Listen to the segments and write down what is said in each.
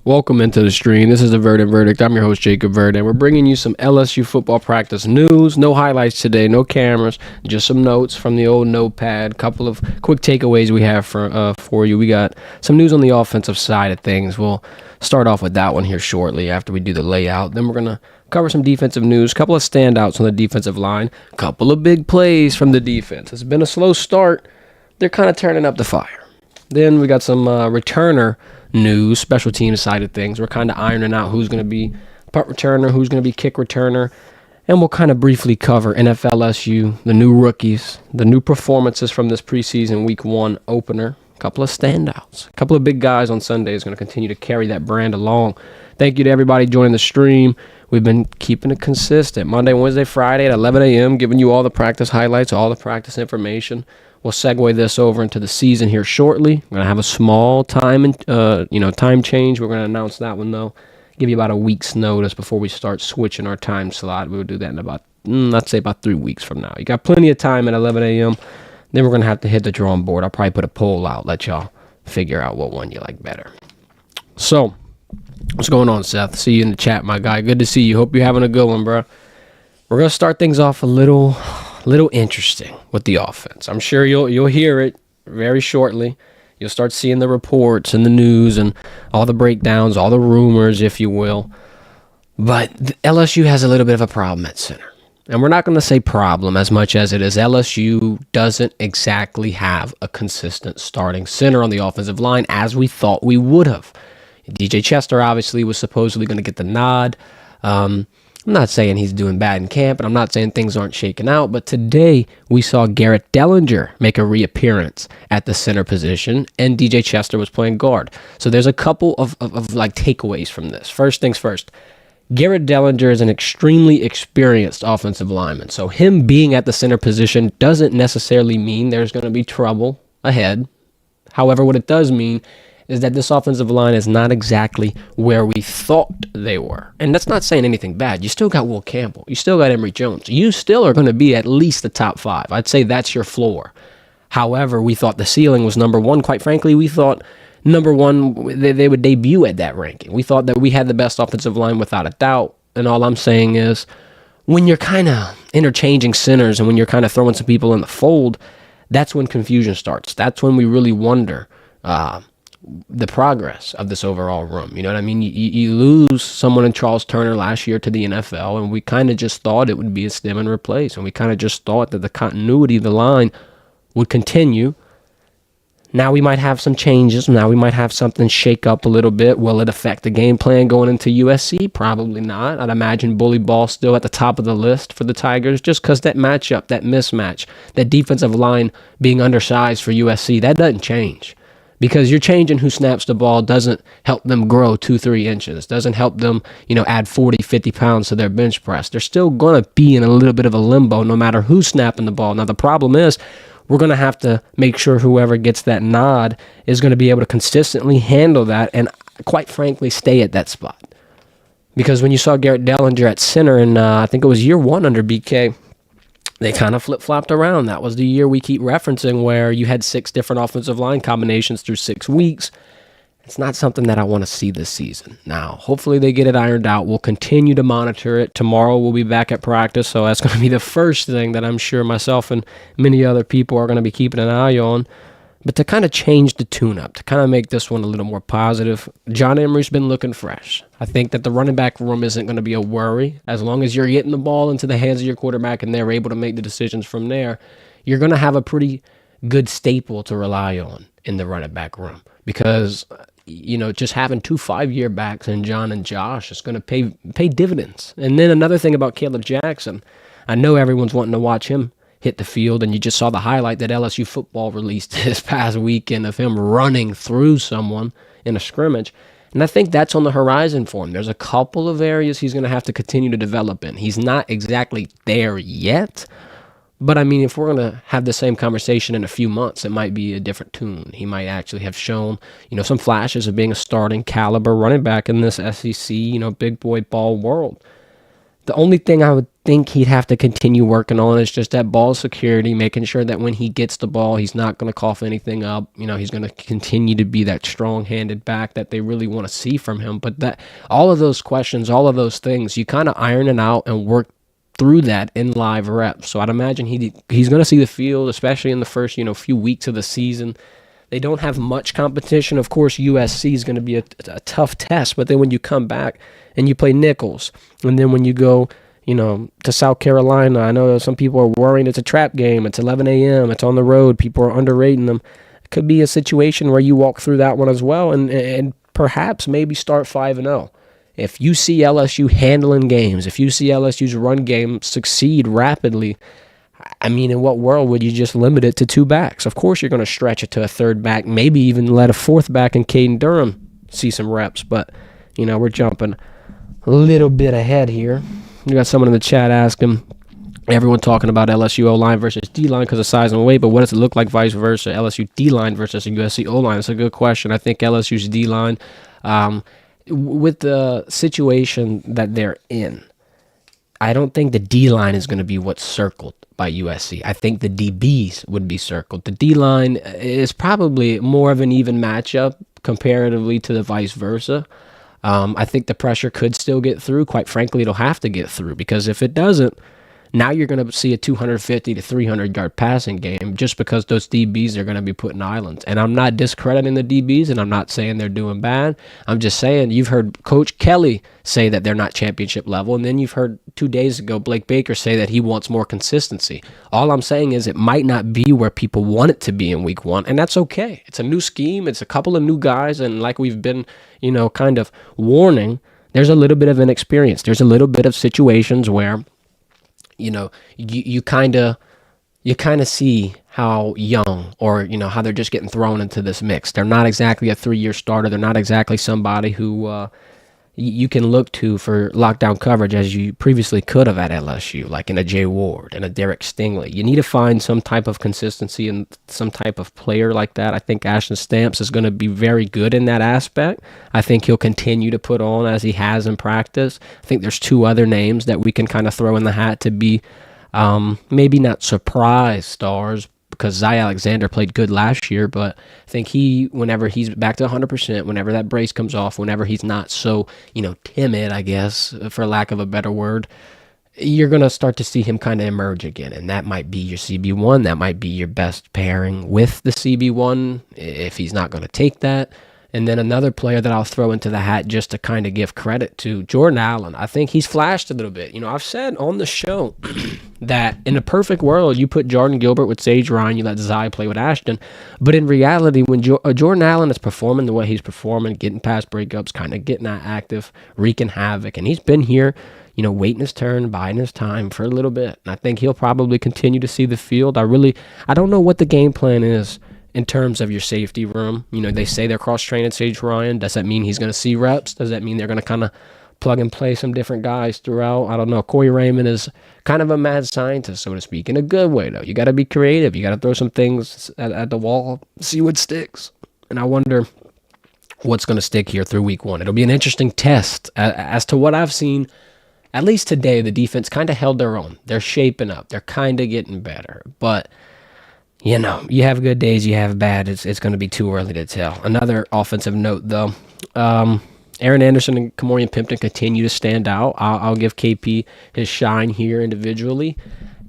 Welcome into the stream. This is the Verdant Verdict. I'm your host, Jacob Verdant. We're bringing you some LSU football practice news. No highlights today, no cameras, just some notes from the old notepad. Couple of quick takeaways we have for you. We got some news on the offensive side of things. We'll start off with that one here shortly after we do the layout. Then we're going to cover some defensive news, couple of standouts on the defensive line, couple of big plays from the defense. It's been a slow start. They're kind of turning up the fire. Then we got some returner news, special teams side of things. We're kind of ironing out who's going to be punt returner, who's going to be kick returner, and we'll kind of briefly cover NFLSU, the new rookies, the new performances from this preseason week 1 opener, a couple of standouts, a couple of big guys on Sunday is going to continue to carry that brand along. Thank you to everybody joining the stream. We've been keeping it consistent. Monday, Wednesday, Friday at 11 a.m., giving you all the practice highlights, all the practice information. We'll segue this over into the season here shortly. We're going to have a small time change. We're going to announce that one, though. Give you about a week's notice before we start switching our time slot. We'll do that in about 3 weeks from now. You got plenty of time at 11 a.m. Then we're going to have to hit the drawing board. I'll probably put a poll out, let y'all figure out what one you like better. So, what's going on, Seth? See you in the chat, my guy. Good to see you. Hope you're having a good one, bro. We're going to start things off a little interesting with the offense. I'm sure you'll hear it very shortly. You'll start seeing the reports and the news and all the breakdowns, all the rumors, if you will. But LSU has a little bit of a problem at center. And we're not going to say problem as much as it is LSU doesn't exactly have a consistent starting center on the offensive line as we thought we would have. DJ Chester obviously was supposedly going to get the nod. I'm not saying he's doing bad in camp, and I'm not saying things aren't shaking out, but today we saw Garrett Dellinger make a reappearance at the center position, and DJ Chester was playing guard. So there's a couple of takeaways from this. First things first, Garrett Dellinger is an extremely experienced offensive lineman, so him being at the center position doesn't necessarily mean there's going to be trouble ahead. However, what it does mean is that this offensive line is not exactly where we thought they were. And that's not saying anything bad. You still got Will Campbell. You still got Emory Jones. You still are going to be at least the top 5. I'd say that's your floor. However, we thought the ceiling was number 1. Quite frankly, we thought number 1, they would debut at that ranking. We thought that we had the best offensive line without a doubt. And all I'm saying is, when you're kind of interchanging centers and when you're kind of throwing some people in the fold, that's when confusion starts. That's when we really wonder the progress of this overall room. You know what I mean? You lose someone in Charles Turner last year to the NFL, and we kind of just thought it would be a stem and replace, and we kind of just thought that the continuity of the line would continue. Now we might have some changes. Now we might have something shake up a little bit. Will it affect the game plan going into USC? Probably not. I'd imagine bully ball still at the top of the list for the Tigers, just because that matchup, that mismatch, that defensive line being undersized for USC, that doesn't change. Because you're changing who snaps the ball doesn't help them grow 2-3 inches. Doesn't help them, add 40, 50 pounds to their bench press. They're still going to be in a little bit of a limbo no matter who's snapping the ball. Now, the problem is we're going to have to make sure whoever gets that nod is going to be able to consistently handle that and, quite frankly, stay at that spot. Because when you saw Garrett Dellinger at center in, I think it was year 1 under BK, they kind of flip-flopped around. That was the year we keep referencing where you had 6 different offensive line combinations through 6 weeks. It's not something that I want to see this season. Now, hopefully they get it ironed out. We'll continue to monitor it. Tomorrow we'll be back at practice, so that's going to be the first thing that I'm sure myself and many other people are going to be keeping an eye on. But to kind of change the tune-up, to kind of make this one a little more positive, John Emery's been looking fresh. I think that the running back room isn't going to be a worry. As long as you're getting the ball into the hands of your quarterback and they're able to make the decisions from there, you're going to have a pretty good staple to rely on in the running back room. Because, just having 2 5-year backs in John and Josh is going to pay dividends. And then another thing about Caleb Jackson, I know everyone's wanting to watch him hit the field, and you just saw the highlight that LSU Football released this past weekend of him running through someone in a scrimmage. And I think that's on the horizon for him. There's a couple of areas he's going to have to continue to develop in. He's not exactly there yet, but I mean, if we're going to have the same conversation in a few months, it might be a different tune. He might actually have shown, some flashes of being a starting caliber running back in this SEC, big boy ball world. The only thing I would think he'd have to continue working on is just that ball security, making sure that when he gets the ball, he's not going to cough anything up. He's going to continue to be that strong-handed back that they really want to see from him. But that all of those questions, all of those things, you kind of iron it out and work through that in live reps. So I'd imagine he's going to see the field, especially in the first few weeks of the season. They don't have much competition. Of course, USC is going to be a tough test, but then when you come back and you play Nichols, and then when you go, to South Carolina, I know some people are worrying it's a trap game. It's 11 a.m. It's on the road. People are underrating them. It could be a situation where you walk through that one as well and perhaps maybe start 5-0. If you see LSU handling games, if you see LSU's run game succeed rapidly, I mean, in what world would you just limit it to 2 backs? Of course, you're going to stretch it to a 3rd back, maybe even let a 4th back in Caden Durham see some reps. But, we're jumping a little bit ahead here. We got someone in the chat asking, everyone talking about LSU O-line versus D-line because of size and weight, but what does it look like vice versa, LSU D-line versus USC O-line? It's a good question. I think LSU's D-line, with the situation that they're in, I don't think the D-line is going to be what's circled by USC. I think the DBs would be circled. The D-line is probably more of an even matchup comparatively to the vice versa. I think the pressure could still get through. Quite frankly, it'll have to get through because if it doesn't, now you're going to see a 250 to 300-yard passing game just because those DBs are going to be putting islands. And I'm not discrediting the DBs, and I'm not saying they're doing bad. I'm just saying you've heard Coach Kelly say that they're not championship level, and then you've heard 2 days ago Blake Baker say that he wants more consistency. All I'm saying is it might not be where people want it to be in week 1, and that's okay. It's a new scheme. It's a couple of new guys, and like we've been, kind of warning, there's a little bit of inexperience. There's a little bit of situations where you kind of see how young or, how they're just getting thrown into this mix. They're not exactly a 3-year starter. They're not exactly somebody who you can look to for lockdown coverage as you previously could have at LSU, like in a Jay Ward and a Derek Stingley. You need to find some type of consistency and some type of player like that. I think Ashton Stamps is going to be very good in that aspect. I think he'll continue to put on as he has in practice. I think there's 2 other names that we can kind of throw in the hat to be maybe not surprise stars, because Zy Alexander played good last year, but I think whenever he's back to 100%, whenever that brace comes off, whenever he's not so, timid, I guess, for lack of a better word, you're going to start to see him kind of emerge again, and that might be your CB1. That might be your best pairing with the CB1 if he's not going to take that. And then another player that I'll throw into the hat just to kind of give credit to, Jordan Allen. I think he's flashed a little bit. I've said on the show that in a perfect world, you put Jordan Gilbert with Sage Ryan, you let Zy play with Ashton. But in reality, when Jordan Allen is performing the way he's performing, getting past breakups, kind of getting that active, wreaking havoc, and he's been here, waiting his turn, biding his time for a little bit. And I think he'll probably continue to see the field. I don't know what the game plan is in terms of your safety room. They say they're cross-training Sage Ryan. Does that mean he's going to see reps? Does that mean they're going to kind of plug and play some different guys throughout? I don't know. Corey Raymond is kind of a mad scientist, so to speak, in a good way, though. You got to be creative. You got to throw some things at the wall, see what sticks. And I wonder what's going to stick here through week 1. It'll be an interesting test. As to what I've seen, at least today, the defense kind of held their own. They're shaping up. They're kind of getting better. But you have good days, you have bad. It's going to be too early to tell. Another offensive note, though. Aaron Anderson and Kamorian Pimpton continue to stand out. I'll give KP his shine here individually.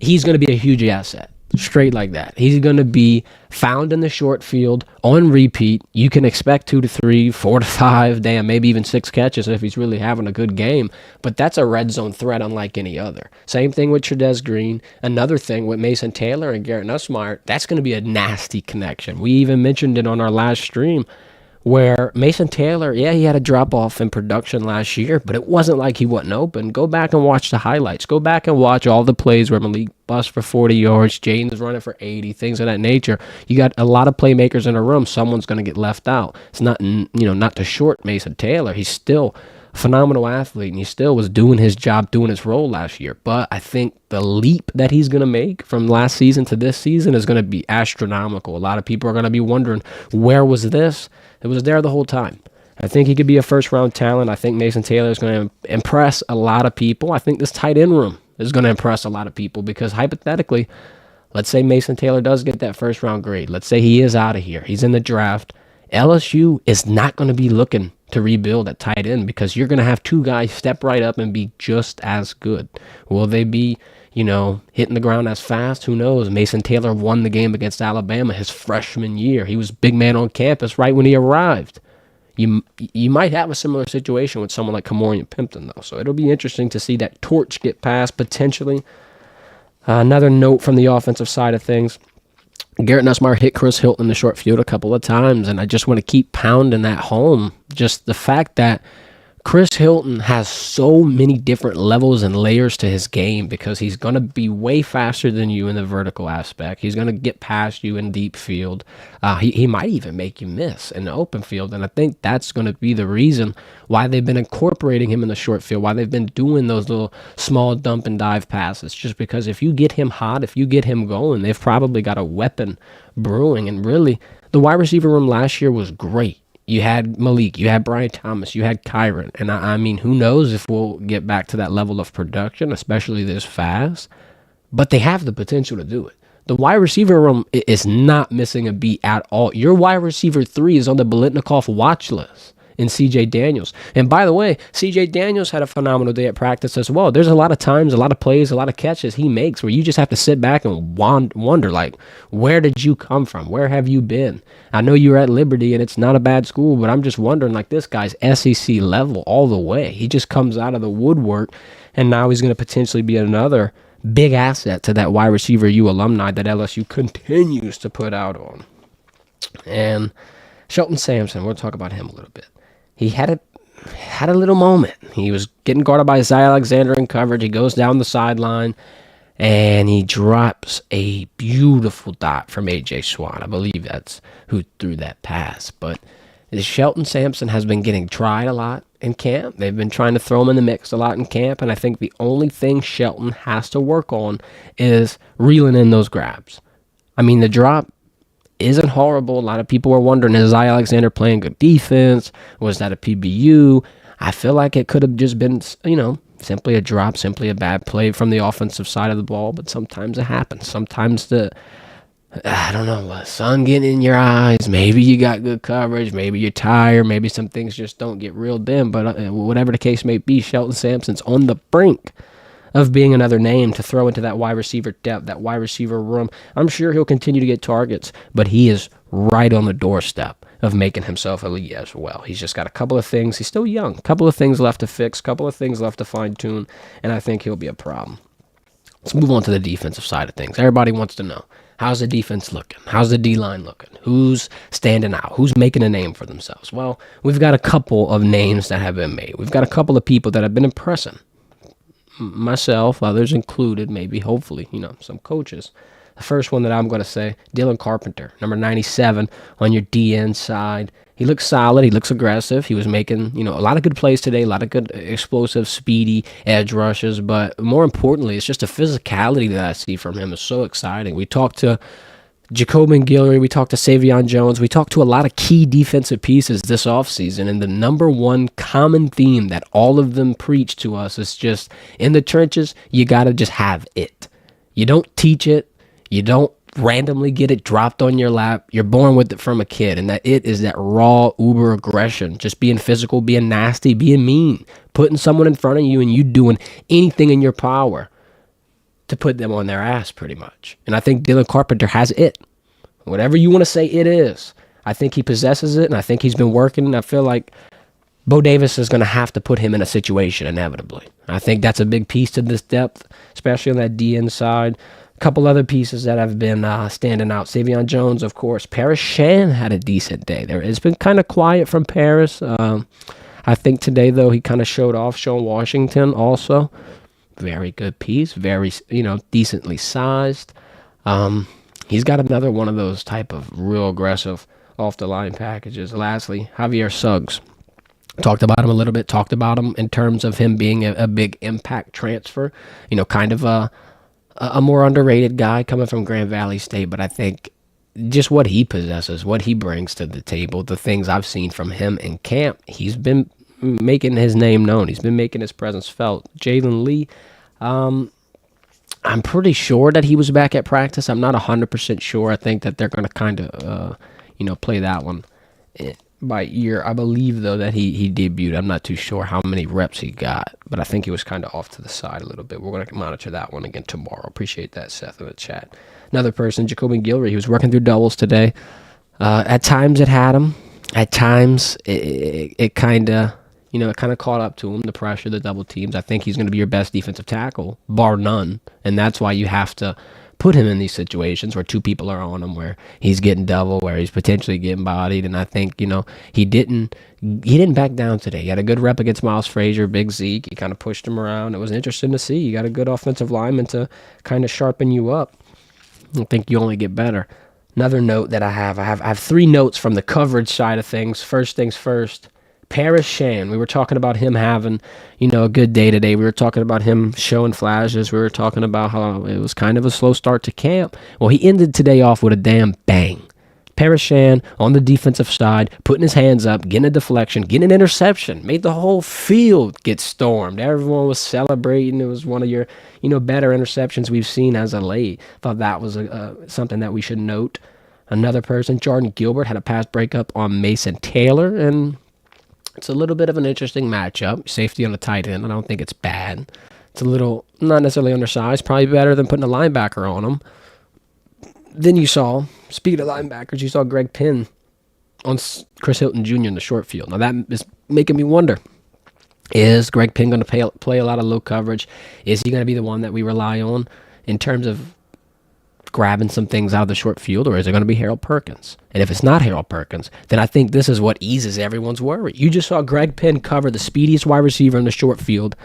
He's going to be a huge asset. Straight like that. He's going to be found in the short field on repeat. You can expect 2 to 3, 4 to 5, maybe even 6 catches if he's really having a good game. But that's a red zone threat unlike any other. Same thing with Trudez Green. Another thing with Mason Taylor and Garrett Nussmeier, that's going to be a nasty connection. We even mentioned it on our last stream, where Mason Taylor, he had a drop-off in production last year, but it wasn't like he wasn't open. Go back and watch the highlights. Go back and watch all the plays where Malik busts for 40 yards, Jaden's running for 80, things of that nature. You got a lot of playmakers in a room. Someone's going to get left out. It's not, not to short Mason Taylor. He's still a phenomenal athlete, and he still was doing his job, doing his role last year. But I think the leap that he's going to make from last season to this season is going to be astronomical. A lot of people are going to be wondering, where was this? It was there the whole time. I think he could be a first-round talent. I think Mason Taylor is going to impress a lot of people. I think this tight end room is going to impress a lot of people because hypothetically, let's say Mason Taylor does get that first-round grade. Let's say he is out of here. He's in the draft. LSU is not going to be looking to rebuild at tight end because you're going to have two guys step right up and be just as good. Will they be, hitting the ground as fast? Who knows? Mason Taylor won the game against Alabama his freshman year. He was big man on campus right when he arrived. You might have a similar situation with someone like Kamorian Pimpton, though. So it'll be interesting to see that torch get passed potentially. Another note from the offensive side of things. Garrett Nussmeier hit Chris Hilton in the short field a couple of times, and I just want to keep pounding that home. Just the fact that Chris Hilton has so many different levels and layers to his game because he's going to be way faster than you in the vertical aspect. He's going to get past you in deep field. He might even make you miss in the open field, and I think that's going to be the reason why they've been incorporating him in the short field, why they've been doing those little small dump and dive passes, just because if you get him hot, if you get him going, they've probably got a weapon brewing. And really, the wide receiver room last year was great. You had Malik, you had Brian Thomas, you had Kyron. And I mean, who knows if we'll get back to that level of production, especially this fast. But they have the potential to do it. The wide receiver room is not missing a beat at all. Your wide receiver 3 is on the Biletnikoff watch list in C.J. Daniels. And by the way, C.J. Daniels had a phenomenal day at practice as well. There's a lot of times, a lot of plays, a lot of catches he makes where you just have to sit back and wonder, like, where did you come from? Where have you been? I know you're at Liberty and it's not a bad school, but I'm just wondering, like, this guy's SEC level all the way. He just comes out of the woodwork, and now he's going to potentially be another big asset to that wide receiver U alumni that LSU continues to put out on. And Shelton Sampson, we'll talk about him a little bit. He had a little moment. He was getting guarded by Isaiah Alexander in coverage. He goes down the sideline, and he drops a beautiful dot from A.J. Swan. I believe that's who threw that pass. But Shelton Sampson has been getting tried a lot in camp. They've been trying to throw him in the mix a lot in camp, and I think the only thing Shelton has to work on is reeling in those grabs. I mean, the drop isn't horrible. A lot of people were wondering, is Isaiah Alexander playing good defense? Was that a PBU? I feel like it could have just been, simply a drop, simply a bad play from the offensive side of the ball, but sometimes it happens. Sometimes the sun getting in your eyes, maybe you got good coverage, maybe you're tired, maybe some things just don't get reeled in, but whatever the case may be, Shelton Sampson's on the brink of being another name to throw into that wide receiver depth, that wide receiver room. I'm sure he'll continue to get targets, but he is right on the doorstep of making himself elite as well. He's just got a couple of things. He's still young. A couple of things left to fix, a couple of things left to fine-tune, and I think he'll be a problem. Let's move on to the defensive side of things. Everybody wants to know, how's the defense looking? How's the D-line looking? Who's standing out? Who's making a name for themselves? Well, we've got a couple of names that have been made. We've got a couple of people that have been impressing. Myself, others included, maybe, hopefully, some coaches. The first one that I'm going to say, Dylan Carpenter, number 97 on your DN side. He looks solid. He looks aggressive. He was making, a lot of good plays today, a lot of good explosive, speedy edge rushes. But more importantly, it's just the physicality that I see from him is so exciting. We talked to Jacobin Guillory, we talked to Savion Jones, we talked to a lot of key defensive pieces this offseason, and the number one common theme that all of them preach to us is just, in the trenches, you got to just have it. You don't teach it. You don't randomly get it dropped on your lap. You're born with it from a kid, and that it is that raw uber aggression, just being physical, being nasty, being mean, putting someone in front of you and you doing anything in your power to put them on their ass, pretty much. And I think Dylan Carpenter has it. Whatever you want to say it is. I think he possesses it, and I think he's been working, and I feel like Bo Davis is going to have to put him in a situation inevitably. I think that's a big piece to this depth, especially on that DN side. A couple other pieces that have been standing out. Savion Jones, of course. Paris Shan had a decent day. It's been kind of quiet from Paris. I think today, though, he kind of showed off Sean Washington also. Very good piece, very, decently sized. He's got another one of those type of real aggressive off-the-line packages. Lastly, Javier Suggs. Talked about him a little bit, talked about him in terms of him being a big impact transfer, kind of a more underrated guy coming from Grand Valley State, but I think just what he possesses, what he brings to the table, the things I've seen from him in camp, he's been making his name known. He's been making his presence felt. Jalen Lee, I'm pretty sure that he was back at practice. I'm not 100% sure. I think that they're going to kind of, play that one by ear. I believe, though, that he debuted. I'm not too sure how many reps he got, but I think he was kind of off to the side a little bit. We're going to monitor that one again tomorrow. Appreciate that, Seth, in the chat. Another person, Jacoby Gilroy, he was working through doubles today. At times it had him. At times it kind of, it kind of caught up to him, the pressure, the double teams. I think he's going to be your best defensive tackle, bar none. And that's why you have to put him in these situations where two people are on him, where he's getting double, where he's potentially getting bodied. And I think, he didn't back down today. He had a good rep against Miles Frazier, Big Zeke. He kind of pushed him around. It was interesting to see. You got a good offensive lineman to kind of sharpen you up. I think you only get better. Another note that I have 3 notes from the coverage side of things. First things first, Paris Shan. We were talking about him having, a good day today. We were talking about him showing flashes. We were talking about how it was kind of a slow start to camp. Well, he ended today off with a damn bang. Paris Shan on the defensive side, putting his hands up, getting a deflection, getting an interception, made the whole field get stormed. Everyone was celebrating. It was one of your, better interceptions we've seen as of late. Thought that was something that we should note. Another person, Jordan Gilbert, had a pass breakup on Mason Taylor, and it's a little bit of an interesting matchup. Safety on the tight end. I don't think it's bad. It's a little, not necessarily undersized, probably better than putting a linebacker on him. Then you saw, speaking of linebackers, you saw Greg Penn on Chris Hilton Jr. in the short field. Now that is making me wonder, is Greg Penn going to play a lot of low coverage? Is he going to be the one that we rely on in terms of grabbing some things out of the short field, or is it going to be Harold Perkins? And if it's not Harold Perkins, then I think this is what eases everyone's worry. You just saw Greg Penn cover the speediest wide receiver in the short field,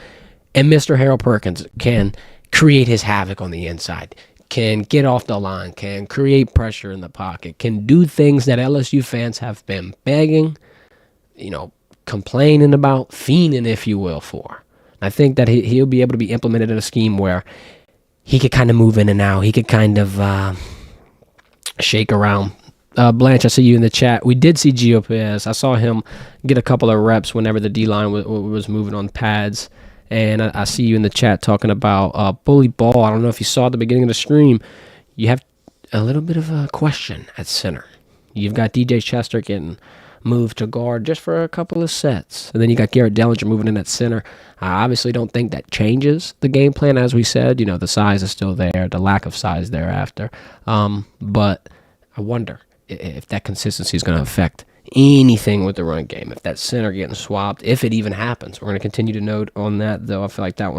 and Mr. Harold Perkins can create his havoc on the inside, can get off the line, can create pressure in the pocket, can do things that LSU fans have been begging, complaining about, fiending, if you will, for. I think that he'll be able to be implemented in a scheme where he could kind of move in and out. He could kind of shake around. Blanche, I see you in the chat. We did see Gio Perez. I saw him get a couple of reps whenever the D-line was moving on pads. And I see you in the chat talking about Bully Ball. I don't know if you saw at the beginning of the stream. You have a little bit of a question at center. You've got DJ Chester getting moved to guard just for a couple of sets. And then you got Garrett Dellinger moving in at center. I obviously don't think that changes the game plan, as we said. The size is still there, the lack of size thereafter. But I wonder if that consistency is going to affect anything with the run game, if that center getting swapped, if it even happens. We're going to continue to note on that, though. I feel like that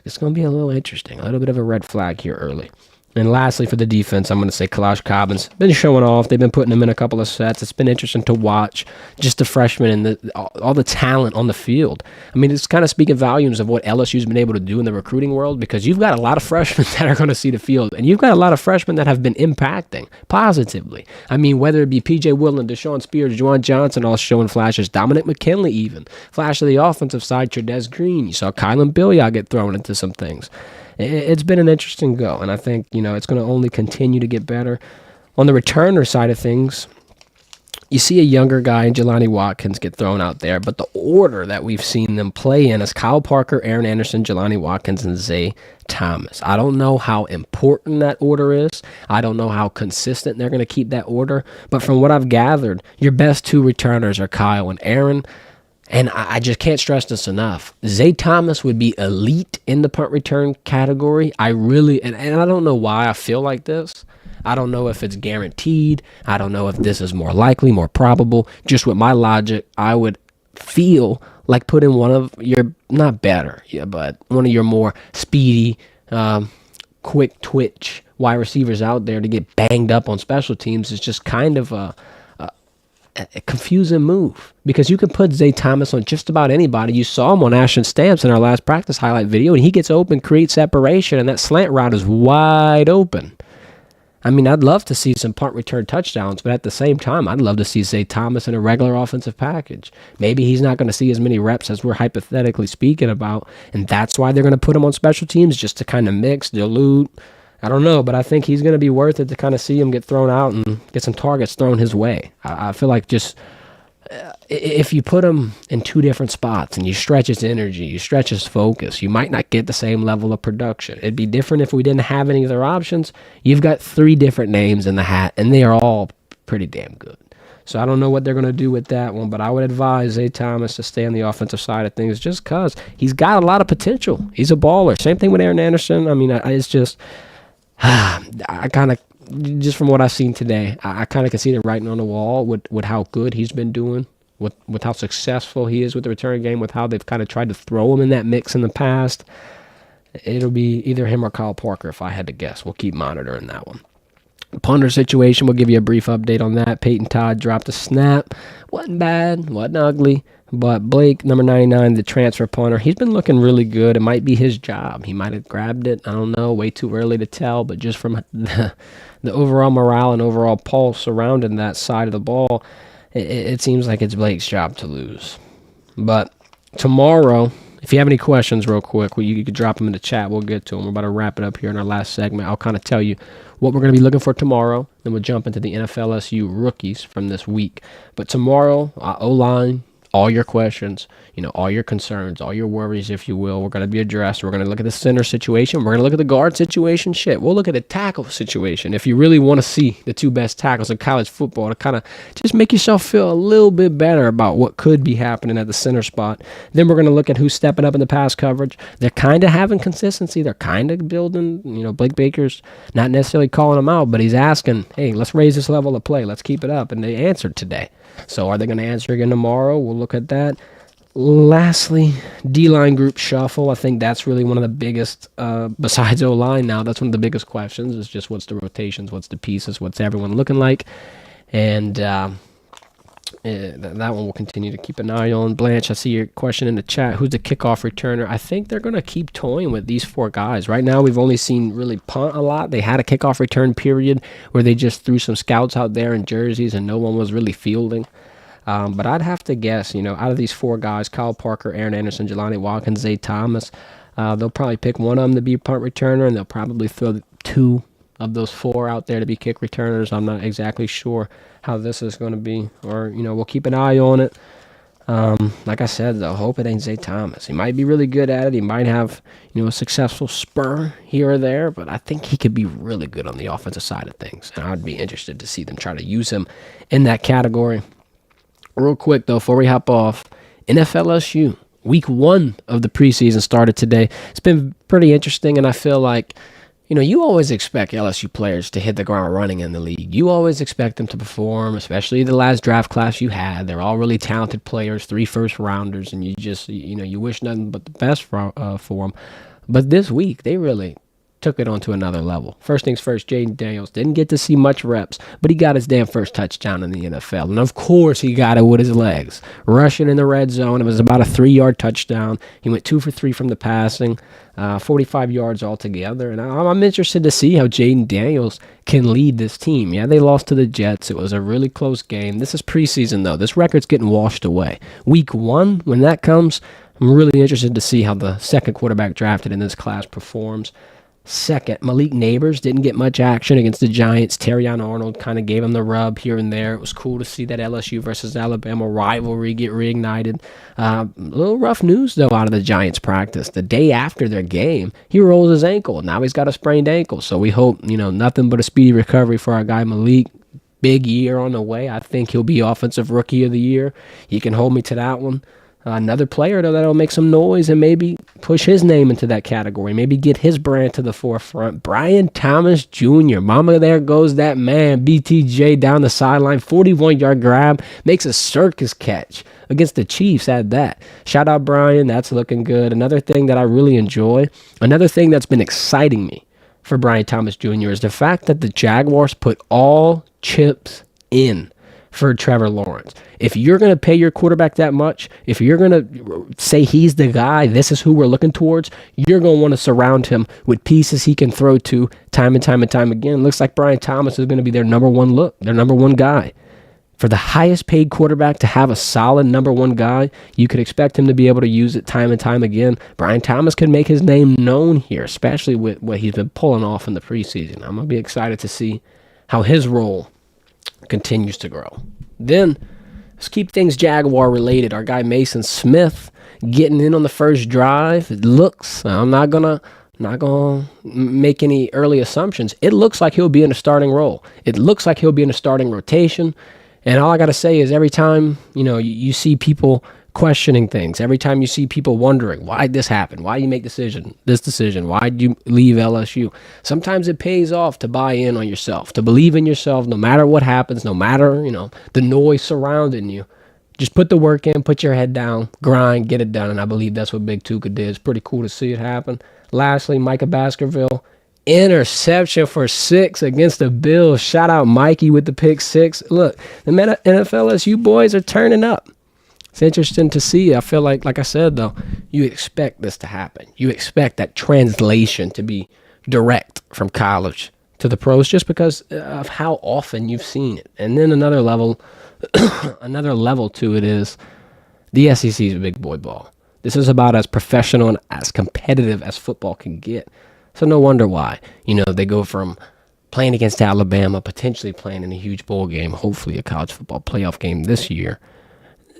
it's going to be a little interesting, a little bit of a red flag here early. And lastly, for the defense, I'm going to say Kalash Cobbins been showing off. They've been putting him in a couple of sets. It's been interesting to watch just the freshmen and all the talent on the field. I mean, it's kind of speaking volumes of what LSU's been able to do in the recruiting world, because you've got a lot of freshmen that are going to see the field, and you've got a lot of freshmen that have been impacting positively. I mean, whether it be P.J. Woodland, Deshaun Spears, Juwan Johnson, all showing flashes, Dominic McKinley even, flash of the offensive side, Trudez Green. You saw Kylan Billiard get thrown into some things. It's been an interesting go, and I think, it's going to only continue to get better. On the returner side of things, you see a younger guy, Jelani Watkins, get thrown out there, but the order that we've seen them play in is Kyle Parker, Aaron Anderson, Jelani Watkins, and Zay Thomas. I don't know how important that order is. I don't know how consistent they're going to keep that order, but from what I've gathered, your best 2 returners are Kyle and Aaron. And I just can't stress this enough. Zay Thomas would be elite in the punt return category. I really, and I don't know why I feel like this. I don't know if it's guaranteed. I don't know if this is more likely, more probable. Just with my logic, I would feel like putting one of your, not better, but one of your more speedy, quick twitch wide receivers out there to get banged up on special teams is just kind of a confusing move, because you can put Zay Thomas on just about anybody. You saw him on Ashton Stamps in our last practice highlight video, and he gets open, creates separation, and that slant route is wide open. I mean, I'd love to see some punt return touchdowns, but at the same time, I'd love to see Zay Thomas in a regular offensive package. Maybe he's not going to see as many reps as we're hypothetically speaking about, and that's why they're going to put him on special teams, just to kind of mix, dilute, I don't know, but I think he's going to be worth it to kind of see him get thrown out and get some targets thrown his way. I feel like just if you put him in two different spots and you stretch his energy, you stretch his focus, you might not get the same level of production. It'd be different if we didn't have any other options. You've got 3 different names in the hat, and they are all pretty damn good. So I don't know what they're going to do with that one, but I would advise Zay Thomas to stay on the offensive side of things just because he's got a lot of potential. He's a baller. Same thing with Aaron Anderson. I mean, it's just, I kind of, just from what I've seen today, I kind of can see the writing on the wall with how good he's been doing, with how successful he is with the return game, with how they've kind of tried to throw him in that mix in the past. It'll be either him or Kyle Parker if I had to guess. We'll keep monitoring that one. Punter situation, we'll give you a brief update on that. Peyton Todd dropped a snap. Wasn't bad, wasn't ugly. But Blake, number 99, the transfer punter, he's been looking really good. It might be his job. He might have grabbed it. I don't know. Way too early to tell. But just from the overall morale and overall pulse surrounding that side of the ball, it seems like it's Blake's job to lose. But tomorrow, if you have any questions real quick, you could drop them in the chat. We'll get to them. We're about to wrap it up here in our last segment. I'll kind of tell you what we're going to be looking for tomorrow. Then we'll jump into the NFLSU rookies from this week. But tomorrow, O-line, all your questions, all your concerns, all your worries, if you will, we're going to be addressed. We're going to look at the center situation. We're going to look at the guard situation. We'll look at the tackle situation. If you really want to see the 2 best tackles in college football to kind of just make yourself feel a little bit better about what could be happening at the center spot. Then we're going to look at who's stepping up in the pass coverage. They're kind of having consistency. They're kind of building, Blake Baker's not necessarily calling them out, but he's asking, hey, let's raise this level of play. Let's keep it up. And they answered today. So are they going to answer again tomorrow? We'll look at that. Lastly, D-line group shuffle. I think that's really one of the biggest, besides O-line now, that's one of the biggest questions is just what's the rotations, what's the pieces, what's everyone looking like. And that one we'll continue to keep an eye on. Blanche, I see your question in the chat. Who's the kickoff returner? I think they're going to keep toying with these 4 guys. Right now, we've only seen really punt a lot. They had a kickoff return period where they just threw some scouts out there in jerseys and no one was really fielding. But I'd have to guess, out of these 4 guys, Kyle Parker, Aaron Anderson, Jelani Watkins, Zay Thomas, they'll probably pick one of them to be a punt returner, and they'll probably throw 2 of those 4 out there to be kick returners. I'm not exactly sure how this is going to be, or, we'll keep an eye on it. Like I said, though, hope it ain't Zay Thomas. He might be really good at it. He might have, a successful spur here or there, but I think he could be really good on the offensive side of things, and I'd be interested to see them try to use him in that category. Real quick, though, before we hop off, NFLSU, week 1 of the preseason started today. It's been pretty interesting, and I feel like, you always expect LSU players to hit the ground running in the league. You always expect them to perform, especially the last draft class you had. They're all really talented players, 3 first-rounders, and you just, you wish nothing but the best for them. But this week, they really took it onto another level. First things first, Jaden Daniels didn't get to see much reps, but he got his damn first touchdown in the NFL. And of course, he got it with his legs. Rushing in the red zone. It was about a 3-yard touchdown. He went 2 for 3 from the passing, 45 yards altogether. And I'm interested to see how Jaden Daniels can lead this team. Yeah, they lost to the Jets. It was a really close game. This is preseason, though. This record's getting washed away. Week 1, when that comes, I'm really interested to see how the second quarterback drafted in this class performs. Second, Malik Neighbors didn't get much action against the Giants. Terrion Arnold kind of gave him the rub here and there. It was cool to see that LSU versus Alabama rivalry get reignited. A little rough news, though, out of the Giants practice. The day after their game, he rolls his ankle. Now he's got a sprained ankle. So we hope, nothing but a speedy recovery for our guy Malik. Big year on the way. I think he'll be Offensive Rookie of the Year. You can hold me to that one. Another player, though, that'll make some noise and maybe push his name into that category. Maybe get his brand to the forefront. Brian Thomas Jr. Mama, there goes that man. BTJ down the sideline. 41-yard grab. Makes a circus catch against the Chiefs at that. Shout out Brian. That's looking good. Another thing that I really enjoy. Another thing that's been exciting me for Brian Thomas Jr. is the fact that the Jaguars put all chips in for Trevor Lawrence. If you're going to pay your quarterback that much, if you're going to say he's the guy, this is who we're looking towards, you're going to want to surround him with pieces he can throw to time and time and time again. Looks like Brian Thomas is going to be their number 1 look, their number 1 guy. For the highest paid quarterback to have a solid number one guy, you could expect him to be able to use it time and time again. Brian Thomas can make his name known here, especially with what he's been pulling off in the preseason. I'm going to be excited to see how his role continues to grow. Then, let's keep things Jaguar related. Our guy Mason Smith getting in on the first drive. It looks, I'm not gonna make any early assumptions. It looks like he'll be in a starting role. It looks like he'll be in a starting rotation. And all I got to say is every time, you see people questioning things, every time you see people wondering, why did this happen? Why did you make this decision? Why did you leave LSU? Sometimes it pays off to buy in on yourself, to believe in yourself, no matter what happens, no matter, the noise surrounding you. Just put the work in, put your head down, grind, get it done. And I believe that's what Big Tuka did. It's pretty cool to see it happen. Lastly, Micah Baskerville. Interception for 6 against the Bills. Shout out Mikey with the pick 6. Look, the NFLSU boys are turning up. It's interesting to see. I feel like I said, though, you expect this to happen. You expect that translation to be direct from college to the pros just because of how often you've seen it. And then another level to it is the SEC is a big boy ball. This is about as professional and as competitive as football can get. So no wonder why, they go from playing against Alabama, potentially playing in a huge bowl game, hopefully a college football playoff game this year.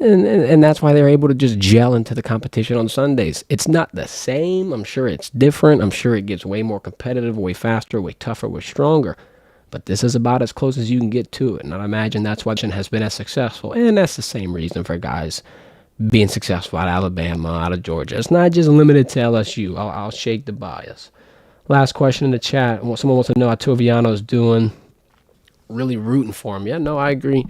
And that's why they're able to just gel into the competition on Sundays. It's not the same. I'm sure it's different. I'm sure it gets way more competitive, way faster, way tougher, way stronger. But this is about as close as you can get to it. And I imagine that's why it has been as successful. And that's the same reason for guys being successful out of Alabama, out of Georgia. It's not just limited to LSU. I'll shake the bias. Last question in the chat. Someone wants to know how Toviano's doing. Really rooting for him. Yeah, no, I agree.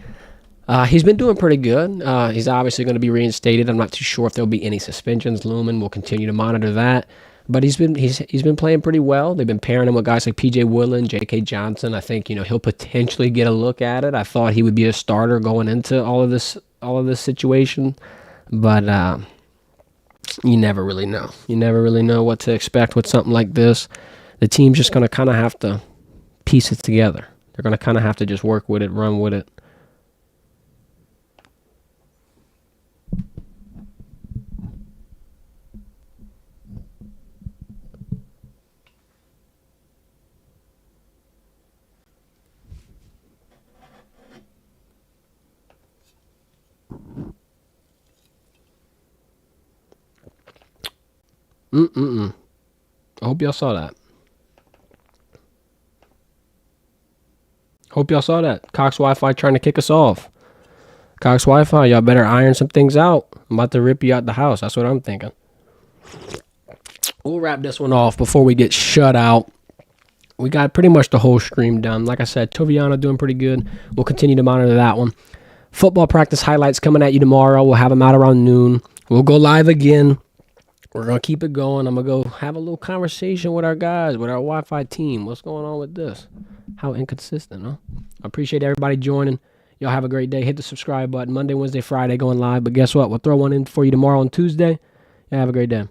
He's been doing pretty good. He's obviously going to be reinstated. I'm not too sure if there'll be any suspensions looming. We'll continue to monitor that. But he's been playing pretty well. They've been pairing him with guys like P.J. Woodland, J.K. Johnson. I think he'll potentially get a look at it. I thought he would be a starter going into all of this situation, but you never really know. You never really know what to expect with something like this. The team's just going to kind of have to piece it together. They're going to kind of have to just work with it, run with it. I hope y'all saw that. Cox Wi-Fi trying to kick us off. Cox Wi-Fi, y'all better iron some things out. I'm about to rip you out the house. That's what I'm thinking. We'll wrap this one off before we get shut out. We got pretty much the whole stream done. Like I said, Toviano doing pretty good. We'll continue to monitor that one. Football practice highlights coming at you tomorrow. We'll have them out around noon. We'll go live again. We're going to keep it going. I'm going to go have a little conversation with our guys, with our Wi-Fi team. What's going on with this? How inconsistent, huh? I appreciate everybody joining. Y'all have a great day. Hit the subscribe button. Monday, Wednesday, Friday going live. But guess what? We'll throw one in for you tomorrow on Tuesday. Y'all have a great day.